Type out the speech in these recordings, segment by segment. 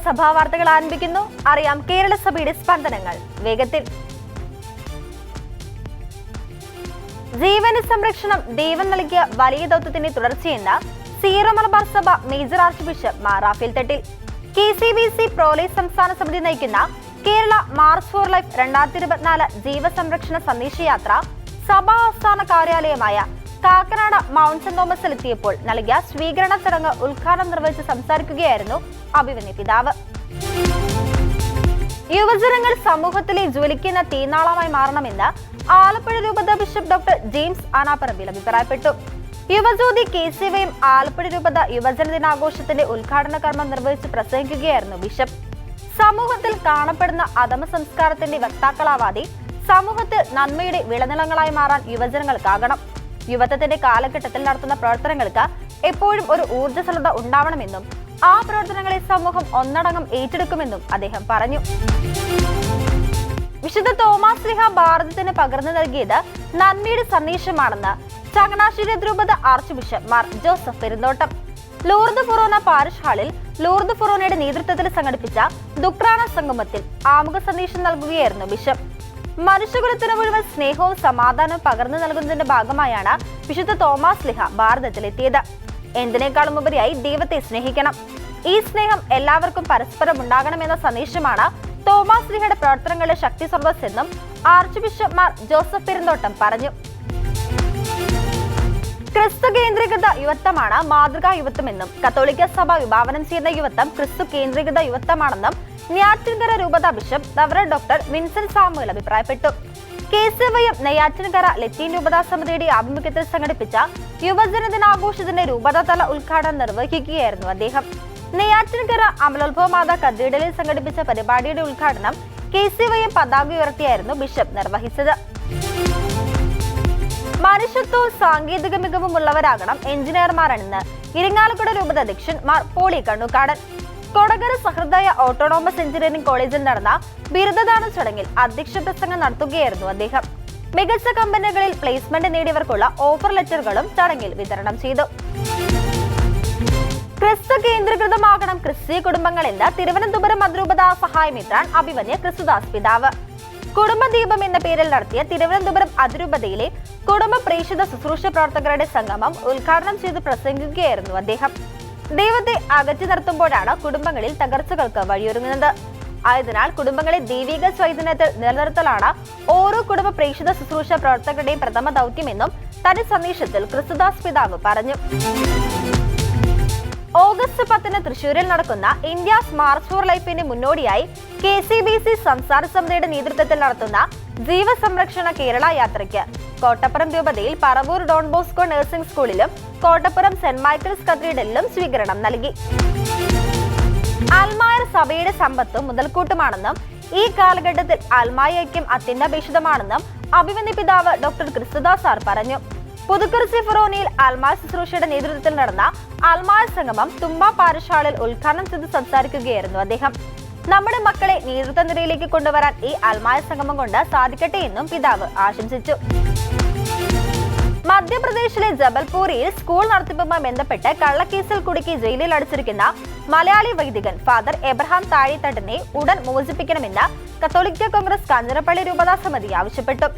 സഭാ വാർത്തകൾ ആരംഭിക്കുന്നു. അറിയാം കേരള സഭയുടെ സ്പന്ദനങ്ങൾ വേഗത്തിൽ. ജീവന സംരക്ഷണം ദൈവം നൽകിയ വലിയ ദൗത്യത്തിന്റെ തുടർച്ചയെന്ന് സീറോ മലബാർ സഭ major archbishop Mar Raphael Thattil. KCBC pro life സംസ്ഥാന സമിതി നയിക്കുന്ന കേരള മാർച്ച് ഫോർ ലൈഫ് 2024 ജീവസംരക്ഷണ സന്ദേശയാത്ര സഭാ ആസ്ഥാന കാര്യാലയമായ കാക്കനാട് മൗണ്ട് സെന്റ് തോമസിൽ എത്തിയപ്പോൾ നൽകിയ സ്വീകരണ ചടങ്ങ് ഉദ്ഘാടനം നിർവഹിച്ച് സംസാരിക്കുകയായിരുന്നു അഭിമന്യ പിതാവ്. യുവജനങ്ങൾ സമൂഹത്തിലെ ജ്വലിക്കുന്ന തീനാളമായി മാറണമെന്ന് ആലപ്പുഴ രൂപത ബിഷപ്പ് ഡോക്ടർ ജെയിംസ് ആനാപ്പറമ്പിൽ അഭിപ്രായപ്പെട്ടു. യുവജ്യോതി KCYM ആലപ്പുഴ രൂപത യുവജന ദിനാഘോഷത്തിന്റെ ഉദ്ഘാടന കർമ്മം നിർവഹിച്ച് പ്രസംഗിക്കുകയായിരുന്നു ബിഷപ്പ്. സമൂഹത്തിൽ കാണപ്പെടുന്ന അധമ സംസ്കാരത്തിന്റെ വക്താക്കളാവാതെ സമൂഹത്തിൽ നന്മയുടെ വിളനിലങ്ങളായി മാറാൻ യുവജനങ്ങൾക്കാകണം. യുവത്വത്തിന്റെ കാലഘട്ടത്തിൽ നടത്തുന്ന പ്രവർത്തനങ്ങൾക്ക് എപ്പോഴും ഒരു ഊർജ്ജസ്വലത ഉണ്ടാവണമെന്നും ആ പ്രവർത്തനങ്ങളെ സമൂഹം ഒന്നടങ്കം ഏറ്റെടുക്കുമെന്നും അദ്ദേഹം പറഞ്ഞു. വിശുദ്ധ തോമാസ് ശ്ലീഹ ഭാരതത്തിന് പകർന്നു നൽകിയത് നന്മയുടെ സന്ദേശമാണെന്ന് ചങ്ങനാശ്ശേരി രൂപത archbishop Mar Joseph Perumthottam. Lourdes forane parish ഹാളിൽ ലൂർദ് ഫൊറോനയുടെ നേതൃത്വത്തിൽ സംഘടിപ്പിച്ച ദുഃഖാന സംഗമത്തിൽ ആമുഖ സന്ദേശം നൽകുകയായിരുന്നു ബിഷപ്പ്. മനുഷ്യകുലത്തിന് മുഴുവൻ സ്നേഹവും സമാധാനവും പകർന്നു നൽകുന്നതിന്റെ ഭാഗമായാണ് വിശുദ്ധ തോമാസ് ശ്ലീഹ ഭാരതത്തിലെത്തിയത്. എന്തിനേക്കാളും ഉപരിയായി ദൈവത്തെ സ്നേഹിക്കണം. ഈ സ്നേഹം എല്ലാവർക്കും പരസ്പരം ഉണ്ടാകണമെന്ന സന്ദേശമാണ് തോമാസ് ശ്ലീഹയുടെ പ്രവർത്തനങ്ങളുടെ ശക്തി സ്രോതസ് എന്നും ആർച്ച് ബിഷപ്പ് മാർ ജോസഫ് പെരുന്തോട്ടം പറഞ്ഞു. ക്രിസ്തു കേന്ദ്രീകൃത യുവത്വമാണ് മാതൃകാ യുവത്വമെന്നും കത്തോലിക്ക സഭ വിഭാവനം ചെയ്യുന്ന യുവത്വം ക്രിസ്തു കേന്ദ്രീകൃത യുവത്വമാണെന്നും നെയ്യാറ്റിൻകര രൂപത bishop reverend doctor Vincent Samuel അഭിപ്രായപ്പെട്ടു. KCYM നെയ്യാറ്റിൻകര ലത്തീൻ രൂപതാ സമിതിയുടെ ആഭിമുഖ്യത്തിൽ സംഘടിപ്പിച്ച യുവജന ദിനാഘോഷത്തിന്റെ രൂപതാതല ഉദ്ഘാടനം നിർവഹിക്കുകയായിരുന്നു അദ്ദേഹം. നെയ്യാറ്റിൻകര അമലോത്ഭവ മാതാ കത്തീഡ്രലിൽ സംഘടിപ്പിച്ച പരിപാടിയുടെ ഉദ്ഘാടനം KCYM പതാക ഉയർത്തിയായിരുന്നു ബിഷപ്പ് നിർവഹിച്ചത്. മനുഷ്യത്വവും സാങ്കേതിക മികവും ഉള്ളവരാകണം എഞ്ചിനീയർമാരാണെന്ന് ഇരിങ്ങാലക്കുട രൂപത അധ്യക്ഷൻ മാർ പോളി കണ്ണുകാടൻ. കൊടകര സഹൃദയ ഓട്ടോണോമസ് എഞ്ചിനീയറിംഗ് കോളേജിൽ നടന്ന ബിരുദദാന ചടങ്ങിൽ അധ്യക്ഷ പ്രസംഗം നടത്തുകയായിരുന്നു അദ്ദേഹം. മികച്ച കമ്പനികളിൽ പ്ലേസ്മെന്റ് നേടിയവർക്കുള്ള ഓഫർ ലെറ്ററുകളും ചടങ്ങിൽ വിതരണം ചെയ്തു. ക്രിസ്തു കേന്ദ്രീകൃതമാകണം ക്രിസ്തീയ കുടുംബങ്ങൾ എന്ന് തിരുവനന്തപുരം അതിരൂപത സഹായമിത്രാൻ അഭിമന്യ ക്രിസ്തുദാസ് പിതാവ്. കുടുംബദീപം എന്ന പേരിൽ നടത്തിയ തിരുവനന്തപുരം അതിരൂപതയിലെ കുടുംബ പ്രേക്ഷിത ശുശ്രൂഷ പ്രവർത്തകരുടെ സംഗമം ഉദ്ഘാടനം ചെയ്ത് പ്രസംഗിക്കുകയായിരുന്നു അദ്ദേഹം. ദൈവത്തെ അകറ്റി നിർത്തുമ്പോഴാണ് കുടുംബങ്ങളിൽ തകർച്ചകൾക്ക് വഴിയൊരുങ്ങുന്നത്. ആയതിനാൽ കുടുംബങ്ങളെ ദൈവിക ചൈതന്യത്തിൽ നിലനിർത്തലാണ് ഓരോ കുടുംബ പ്രേക്ഷിത ശുശ്രൂഷ പ്രവർത്തകരുടെയും പ്രഥമ ദൗത്യമെന്നും തന്റെ സന്ദേശത്തിൽ ക്രിസ്തുദാസ് പിതാവ് പറഞ്ഞു. ഓഗസ്റ്റ് 10 തൃശൂരിൽ നടക്കുന്ന ഇന്ത്യാസ് മാർച്ച് ഫോർ ലൈഫിന്റെ മുന്നോടിയായി KCBC സംസ്ഥാന സമിതിയുടെ നേതൃത്വത്തിൽ നടത്തുന്ന ജീവസംരക്ഷണ കേരള യാത്രയ്ക്ക് കോട്ടപ്പുറം രൂപതയിൽ പറവൂർ ഡോൺ ബോസ്കോ നഴ്സിംഗ് സ്കൂളിലും കോട്ടപ്പുറം സെന്റ് മൈക്കിൾസ് കത്തീഡ്രലിലും സ്വീകരണം നൽകി. അൽമായ സഭയുടെ സമ്പത്തും മുതൽക്കൂട്ടുമാണെന്നും ഈ കാലഘട്ടത്തിൽ അൽമായ ഐക്യം അത്യന്താപേക്ഷിതമാണെന്നും അഭിമന്യ പിതാവ് ഡോക്ടർ ക്രിസ്തുദാസ് സാർ പറഞ്ഞു. പുതുക്കുറിച്ചി ഫൊറോനയിൽ അൽമായ ശുശ്രൂഷയുടെ നേതൃത്വത്തിൽ നടന്ന അൽമായ സംഗമം തുമ്പ പാരിഷ് ഹാളിൽ ഉദ്ഘാടനം ചെയ്ത് സംസാരിക്കുകയായിരുന്നു അദ്ദേഹം. നമ്മുടെ മക്കളെ നേതൃത്വ നിരയിലേക്ക് കൊണ്ടുവരാൻ ഈ അൽമായ സംഗമം കൊണ്ട് സാധിക്കട്ടെ എന്നും പിതാവ് ആശംസിച്ചു. മധ്യപ്രദേശിലെ ജബൽപൂരിൽ സ്കൂൾ നടത്തിപ്പുമായി ബന്ധപ്പെട്ട് കള്ളക്കേസിൽ കുടുക്കി ജയിലിൽ അടച്ചിരിക്കുന്ന മലയാളി വൈദികൻ ഫാദർ എബ്രഹാം താഴെത്തട്ടിനെ ഉടൻ മോചിപ്പിക്കണമെന്ന് കത്തോലിക്ക കോൺഗ്രസ് കാഞ്ഞിരപ്പള്ളി രൂപതാ സമിതി ആവശ്യപ്പെട്ടു.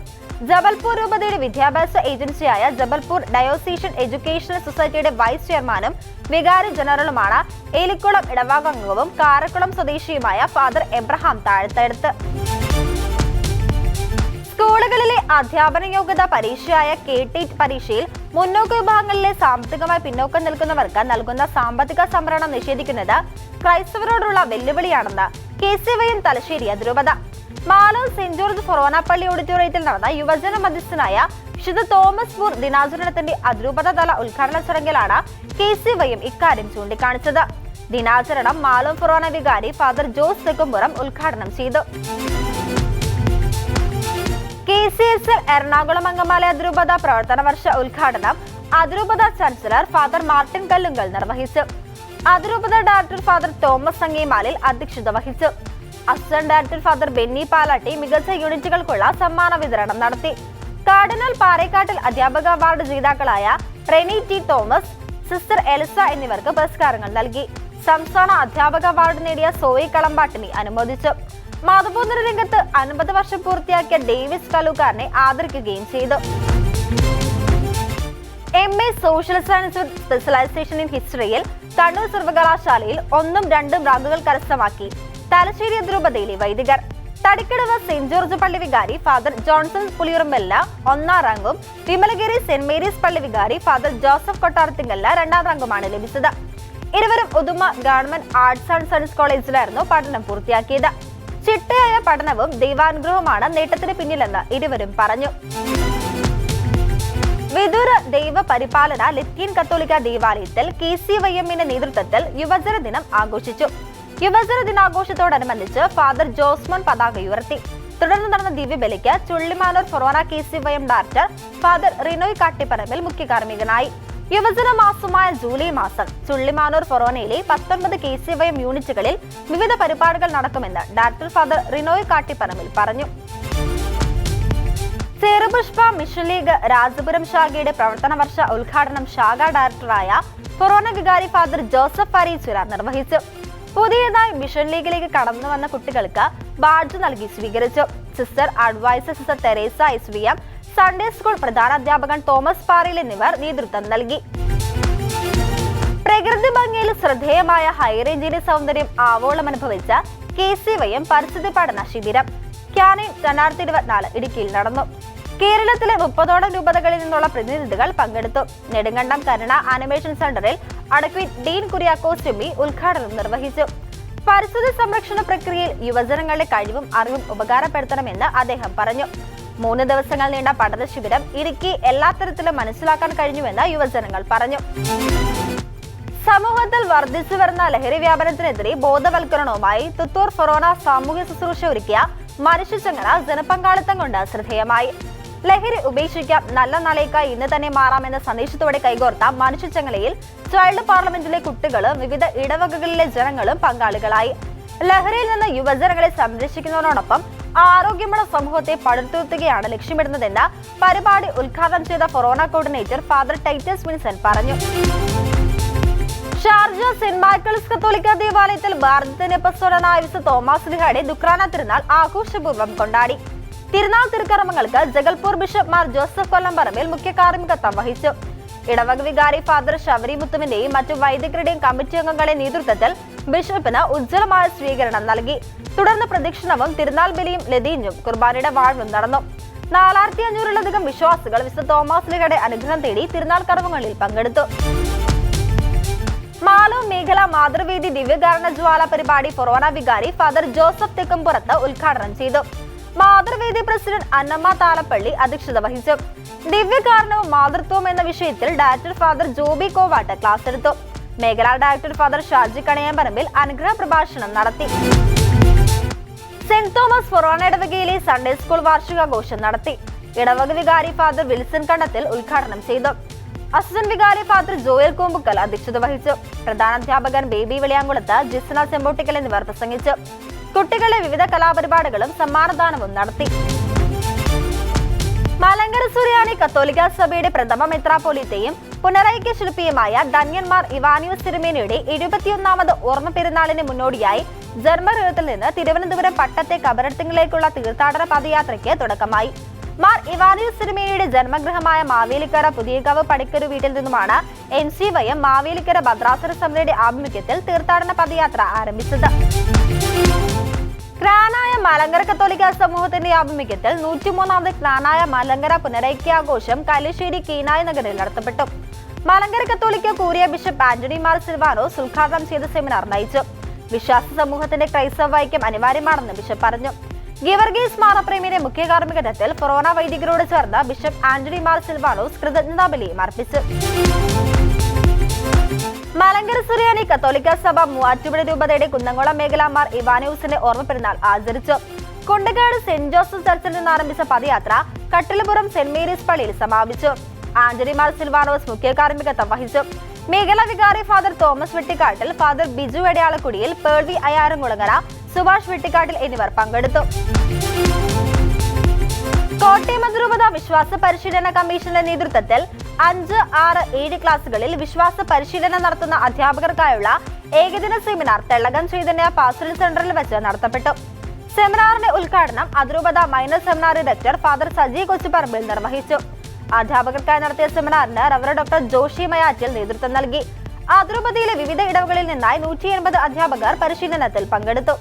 ജബൽപൂർ രൂപതയുടെ വിദ്യാഭ്യാസ ഏജൻസിയായ ജബൽപൂർ ഡയോസീഷ്യൻ എഡ്യൂക്കേഷണൽ സൊസൈറ്റിയുടെ വൈസ് ചെയർമാനും വികാരി ജനറലുമാണ് ഏലിക്കുളം ഇടവകാംഗവും കാരക്കുളം സ്വദേശിയുമായ ഫാദർ എബ്രഹാം താഴെത്തടുത്ത്. സ്കൂളുകളിലെ അധ്യാപന യോഗ്യതാ പരീക്ഷയായ KTET പരീക്ഷയിൽ മുന്നോക്ക വിഭാഗങ്ങളിലെ സാമ്പത്തികമായി പിന്നോക്കം നിൽക്കുന്നവർക്ക് നൽകുന്ന സാമ്പത്തിക സംവരണം നിഷേധിക്കുന്നത് ക്രൈസ്തവരോടുള്ള വെല്ലുവിളിയാണെന്ന് KCYM തലശ്ശേരി അതിരൂപത. മാലൂർ സെന്റ് ജോർജ് ഫൊറോന പള്ളി ഓഡിറ്റോറിയത്തിൽ നടന്ന യുവജന മധ്യസ്ഥനായ വിശുദ്ധ തോമസ് പൂർ ദിനാചരണത്തിന്റെ അതിരൂപത തല ഉദ്ഘാടന ചടങ്ങിലാണ് KCYM ഇക്കാര്യം ചൂണ്ടിക്കാണിച്ചത്. ദിനാചരണം മാലൂർ ഫൊറോന വികാരി ഫാദർ ജോസ് തെക്കുംപുറം ഉദ്ഘാടനം ചെയ്തു. KCSL എറണാകുളം അങ്കമാലി അതിരൂപത പ്രവർത്തന വർഷ ഉദ്ഘാടനം അതിരൂപത ചാൻസലർ ഫാദർ മാർട്ടിൻ കല്ലുങ്കൽ നിർവഹിച്ചു. അതിരൂപത ഡയറക്ടർ ഫാദർ തോമസ് സംഗീമാലിൽ അധ്യക്ഷത വഹിച്ചു. Assistant director father Benny Palatty മികച്ച യൂണിറ്റുകൾക്കുള്ള സമ്മാന വിതരണം നടത്തി. കാർഡിനൽ പാറേക്കാട്ടിൽ അധ്യാപക അവാർഡ് ജേതാക്കളായ Reni T Thomas, sister Elisa എന്നിവർക്ക് പുരസ്കാരങ്ങൾ നൽകി. സംസ്ഥാന അധ്യാപക അവാർഡ് നേടിയ സോയി കളമ്പാട്ടിനെ അനുമോദിച്ചു. മതബോധന രംഗത്ത് 50 വർഷം പൂർത്തിയാക്കിയ ഡേവിസ് കലൂക്കാരനെ ആദരിക്കുകയും ചെയ്തു. MA social science with specialisation in ഹിസ്റ്ററിയിൽ കണ്ണൂർ സർവകലാശാലയിൽ 1ഉം 2ഉം റാങ്കുകൾ കരസ്ഥമാക്കി തലശ്ശേരി അതിരൂപതയിലെ വൈദികർ. തടിക്കടവ് സെന്റ് ജോർജ് പള്ളി വികാരി ഫാദർ ജോൺസൺ പുളിയുറമ്പെല്ല 1ാം റാങ്കും വിമലഗിരി സെന്റ് മേരീസ് പള്ളി വികാരി ഫാദർ ജോസഫ് കൊട്ടാരത്തിങ്കല്ല 2ാം റാങ്കുമാണ് ലഭിച്ചത്. ഇരുവരും Uduma government arts and science കോളേജിലായിരുന്നു പഠനം പൂർത്തിയാക്കിയത്. ചിട്ടയായ പഠനവും ദൈവാനുഗ്രഹവുമാണ് നേട്ടത്തിന് പിന്നിലെന്ന് ഇരുവരും പറഞ്ഞു. വിദൂര ദൈവ പരിപാലന ലത്തീൻ കത്തോലിക്ക ദേവാലയത്തിൽ KCYM-ന്റെ നേതൃത്വത്തിൽ യുവജന ദിനം ആഘോഷിച്ചു. യുവജന ദിനാഘോഷത്തോടനുബന്ധിച്ച് ഫാദർ ജോസ്മോൻ പതാക ഉയർത്തി. തുടർന്ന് നടന്ന ദിവ്യബലിക്ക് ചുള്ളിമാനൂർ ഫൊറോന KCYM ഡയറക്ടർ ഫാദർ റിനോയ് കാട്ടിപ്പറമ്പിൽ മുഖ്യ കാർമ്മികനായി. യുവജന മാസമായ ജൂലൈ മാസം ചുള്ളിമാനൂർ ഫൊറോനയിലെ 19 KCYM യൂണിറ്റുകളിൽ വിവിധ പരിപാടികൾ നടക്കുമെന്ന് ഡയറക്ടർ ഫാദർ റിനോയ് കാട്ടിപ്പറമ്പിൽ പറഞ്ഞു. ചെറുപുഷ്പ മിഷൻ ലീഗ് രാജപുരം ശാഖയുടെ പ്രവർത്തന വർഷ ഉദ്ഘാടനം ശാഖാ ഡയറക്ടറായ ഫൊറോന വികാരി ഫാദർ ജോസഫ് പരീച്ചുര നിർവഹിച്ചു. പുതിയതായി മിഷൻ ലീഗിലേക്ക് കടന്നു വന്ന കുട്ടികൾക്ക് ബാഡ്ജ് നൽകി സ്വീകരിച്ചു. Sister adviser sister Teresa SVM, Sunday school പ്രധാനാധ്യാപകൻ തോമസ് പാറയിൽ എന്നിവർ നേതൃത്വം നൽകി. പ്രകൃതി ഭംഗിയിൽ ശ്രദ്ധേയമായ ഹൈറേഞ്ചിന്റെ സൗന്ദര്യം ആവോളം അനുഭവിച്ച KCYM പരിസ്ഥിതി പഠന ശിബിരം ക്യാനൈൻ 2024 ഇടുക്കിയിൽ നടന്നു. കേരളത്തിലെ 30ഓളം രൂപതകളിൽ നിന്നുള്ള പ്രതിനിധികൾ പങ്കെടുത്തു. നെടുങ്കണ്ടം കരുണ ആനിമേഷൻ സെന്ററിൽ അഡ്വക്കേറ്റ് ഡീൻ കുര്യാക്കോസ് എംപി ഉദ്ഘാടനം നിർവഹിച്ചു. പരിസ്ഥിതി സംരക്ഷണ പ്രക്രിയയിൽ യുവജനങ്ങളുടെ കഴിവും അറിവും ഉപകാരപ്പെടുത്തണമെന്ന് അദ്ദേഹം പറഞ്ഞു. 3 ദിവസങ്ങൾ നീണ്ട പഠന ശിബിരം ഇടുക്കി എല്ലാ തരത്തിലും മനസ്സിലാക്കാൻ കഴിഞ്ഞുവെന്ന് യുവജനങ്ങൾ പറഞ്ഞു. സമൂഹത്തിൽ വർദ്ധിച്ചു വരുന്ന ലഹരി വ്യാപനത്തിനെതിരെ ബോധവൽക്കരണവുമായി തുത്തൂർ ഫൊറോന സാമൂഹ്യ ശുശ്രൂഷ ഒരുക്കിയ മനുഷ്യച്ചങ്ങല ജനപങ്കാളിത്തം കൊണ്ട് ശ്രദ്ധേയമായി. ലഹരി ഉപേക്ഷിക്കാം, നല്ല നാളേക്കായി ഇന്ന് തന്നെ മാറാമെന്ന സന്ദേശത്തോടെ കൈകോർത്ത മനുഷ്യച്ചങ്ങലയിൽ ചൈൽഡ് പാർലമെന്റിലെ കുട്ടികളും വിവിധ ഇടവകകളിലെ ജനങ്ങളും പങ്കാളികളായി. ലഹരിയിൽ നിന്ന് യുവജനങ്ങളെ സംരക്ഷിക്കുന്നതിനോടൊപ്പം ആരോഗ്യമുള്ള സമൂഹത്തെ പടുത്തുയർത്തുകയാണ് ലക്ഷ്യമിടുന്നതെന്ന് പരിപാടി ഉദ്ഘാടനം ചെയ്ത ഫൊറോന കോർഡിനേറ്റർ ഫാദർ ടൈറ്റസ് വിൻസെന്റ് പറഞ്ഞു. ഷാർജ സെന്റ് മൈക്കിൾസ് കത്തോലിക്ക ദേവാലയത്തിൽ ഭാരതത്തിന്റെ അപ്പോസ്തലനായ വിശുദ്ധ തോമസ് ലീഹയുടെ ദുഃഖാന തിരുനാൾ ആഘോഷപൂർവ്വം കൊണ്ടാടി. തിരുനാൾ തിരുക്കർമ്മങ്ങൾക്ക് ജഗൽപൂർ ബിഷപ്പ് മാർ ജോസഫ് കൊല്ലംപറമ്പിൽ മുഖ്യ കാർമ്മികത്വം വഹിച്ചു. ഇടവക വികാരി ഫാദർ ശബരി മുത്തുവിന്റെയും മറ്റു വൈദികരുടെയും കമ്മിറ്റി അംഗങ്ങളുടെ നേതൃത്വത്തിൽ ബിഷപ്പിന് ഉജ്ജ്വലമായ സ്വീകരണം നൽകി. തുടർന്ന് പ്രദക്ഷിണവും തിരുനാൾ ബലിയും ലതീഞ്ഞും കുർബാനയുടെ വാഴ്വും നടന്നു. 4500-ലധികം വിശ്വാസികൾ വിശുദ്ധ തോമസ് ലീഹയുടെ അനുഗ്രഹം തേടി തിരുനാൾ കർമ്മങ്ങളിൽ പങ്കെടുത്തു. മാലോ മേഖല മാതൃവേദി ദിവ്യകാരണ ജ്വാല പരിപാടി ഫൊറോന വികാരി ഫാദർ ജോസഫ് തെക്കുംപുറത്ത് ഉദ്ഘാടനം ചെയ്തു. മാതൃവേദി പ്രസിഡന്റ് അന്നമ്മ താലപ്പള്ളി അധ്യക്ഷത വഹിച്ചു. ദിവ്യകാരണവും മാതൃത്വവും എന്ന വിഷയത്തിൽ director father Joby Kovatt class എടുത്തു. മേഖലാ ഡയറക്ടർ ഫാദർ ഷാജി കണയമ്പറമ്പിൽ അനുഗ്രഹ പ്രഭാഷണം നടത്തി. സെന്റ് തോമസ് ഫൊറോന ഇടവകയിലെ സൺഡേ സ്കൂൾ വാർഷികാഘോഷം നടത്തി. ഇടവക വികാരി ഫാദർ വിൽസൺ കണ്ടത്തിൽ ഉദ്ഘാടനം ചെയ്തു. അസിസ്റ്റന്റ് വികാരി ഫാദർ ജോയൽ കോമ്പുക്കൽ അധ്യക്ഷത വഹിച്ചു. പ്രധാനാധ്യാപകൻ ബേബി വെളിയാങ്കുളത്ത്, ജിസ്ന ചെമ്പോട്ടിക്കൽ എന്നിവർ പ്രസംഗിച്ചു. കുട്ടികളെ വിവിധ കലാപരിപാടികളും സമ്മാനദാനവും നടത്തി. മലങ്കര സുറിയാനി കത്തോലിക്ക സഭയുടെ പ്രഥമ മെത്രാപ്പോലീത്തയും പുനരൈക്യ ശില്പിയുമായ ധന്യന്മാർ ഇവാനിയോസ് തിരുമേനിയുടെ 71ാമത് ഓർമ്മ പെരുന്നാളിന് മുന്നോടിയായി ജന്മഗൃഹത്തിൽ നിന്ന് തിരുവനന്തപുരം പട്ടത്തെ കബറടത്തിലേക്കുള്ള തീർത്ഥാടന പദയാത്രയ്ക്ക് തുടക്കമായി. മാർ ഇവാനിയോസ് തിരുമേനിയുടെ ജന്മഗൃഹമായ മാവേലിക്കര പുതിയകാവ് പടിക്കരു വീട്ടിൽ നിന്നുമാണ് MCYM മാവേലിക്കര ഭദ്രാസന സമിതിയുടെ ആഭിമുഖ്യത്തിൽ തീർത്ഥാടന പദയാത്ര ആരംഭിച്ചത്. ക്നാനായ മലങ്കര കത്തോലിക്ക സമൂഹത്തിന്റെ ആഭിമുഖ്യത്തിൽ 103ാമത് ക്നാനായ മലങ്കര പുനരൈക്യാഘോഷം കല്ലിശ്ശേരി കീനായ നഗറിൽ നടത്തപ്പെട്ടു. മലങ്കര കത്തോലിക്ക കൂരിയ ബിഷപ്പ് ആന്റണി മാർ സിൽവാനോസ് ഉദ്ഘാടനം ചെയ്ത സെമിനാർ നയിച്ചു. വിശ്വാസ സമൂഹത്തിന്റെ ക്രൈസ്തവ ഐക്യം അനിവാര്യമാണെന്ന് ബിഷപ്പ് പറഞ്ഞു. ഗീവർഗീസ് മാറപ്രേമിയുടെ മുഖ്യ കാർമ്മികത്വത്തിൽ ഫൊറോന വൈദികരോട് ചേർന്ന് ബിഷപ്പ് ആന്റണി മാർ സിൽവാനോസ് കൃതജ്ഞതാബലിയും അർപ്പിച്ചു. മലങ്കര സുറിയാനി കത്തോലിക്ക സഭ മൂവാറ്റുപുഴ രൂപതയുടെ കുന്നംകുളം മേഖല മാർ ഇവാനിയോസിന്റെ ഓർമ്മ പെരുന്നാൾ ആചരിച്ചു. കുണ്ടക്കാട് സെന്റ് ജോസഫ് ചർച്ചിൽ നിന്ന് ആരംഭിച്ച പദയാത്ര കട്ടിലപുരം സെന്റ് മേരീസ് പള്ളിയിൽ സമാപിച്ചു. ആന്റണി മാർ സിൽവാനോസ് മുഖ്യ കാർമ്മികത്വം വഹിച്ചു. മേഖലാ വികാരി ഫാദർ തോമസ് വെട്ടിക്കാട്ടിൽ, ഫാദർ ബിജു എടയാളക്കുടിയിൽ, പേൾവി അയ്യാരംകുളങ്ങര, സുഭാഷ് വെട്ടിക്കാട്ടിൽ എന്നിവർ പങ്കെടുത്തു. കോട്ടയം അതിരൂപത വിശ്വാസ പരിശീലന കമ്മീഷന്റെ നേതൃത്വത്തിൽ 5, 6, 7 ക്ലാസുകളിൽ വിശ്വാസ പരിശീലനം നടത്തുന്ന അധ്യാപകർക്കായുള്ള ഏകദിന സെമിനാർ തെള്ളകം ചൈതന്യ പാസ്റ്ററൽ സെന്ററിൽ വെച്ച് നടത്തപ്പെട്ടു. സെമിനാറിന്റെ ഉദ്ഘാടനം അതിരൂപത minor seminary director father Saji Kochuparambil നിർവഹിച്ചു. അധ്യാപകർക്കായി നടത്തിയ സെമിനാറിന് റവറന്റ് ഡോക്ടർ ജോഷി മയാറ്റിൽ നേതൃത്വം നൽകി. അതിരൂപതയിലെ വിവിധ ഇടവകളിൽ നിന്നായി 180 അധ്യാപകർ പരിശീലനത്തിൽ പങ്കെടുത്തു.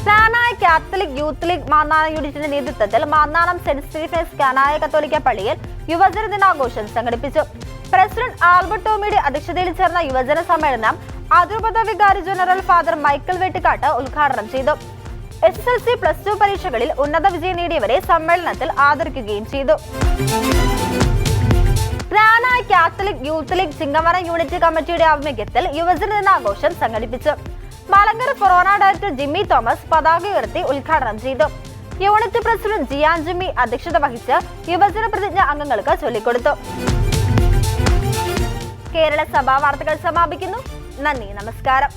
കാനായ കാത്തലിക് യൂത്ത് ലീഗ് മാന്നാനം യൂണിറ്റിന്റെ നേതൃത്വത്തിൽ മാന്നാനം സെന്റ് സ്റ്റീഫൻസ് കാനായ കത്തോലിക്ക പള്ളിയിൽ യുവജന ദിനാഘോഷം സംഘടിപ്പിച്ചു. പ്രസിഡന്റ് ആൽബർട്ട് ടോമിയുടെ അധ്യക്ഷതയിൽ ചേർന്ന യുവജന സമ്മേളനം അതിരൂപത വികാരി ജനറൽ ഫാദർ മൈക്കൽ വെട്ടിക്കാട്ട് ഉദ്ഘാടനം ചെയ്തു. SSLC +2 പരീക്ഷകളിൽ ഉന്നത വിജയം നേടിയവരെ സമ്മേളനത്തിൽ ആദരിക്കുകയും ചെയ്തു. Knanaya Catholic Youth League Chingavanam unit കമ്മിറ്റിയുടെ ആഭിമുഖ്യത്തിൽ യുവജന ദിനാഘോഷം സംഘടിപ്പിച്ചു. മലങ്കര ഫൊറോന ഡയറക്ടർ ജിമ്മി തോമസ് പതാക ഉയർത്തി ഉദ്ഘാടനം ചെയ്തു. യൂണിറ്റ് പ്രസിഡന്റ് ജിയാൻ ജിമ്മി അധ്യക്ഷത വഹിച്ച് യുവജന പ്രതിജ്ഞ അംഗങ്ങൾക്ക് ചൊല്ലിക്കൊടുത്തു. കേരള സഭാ വാർത്തകൾ സമാപിക്കുന്നു. നന്ദി, നമസ്കാരം.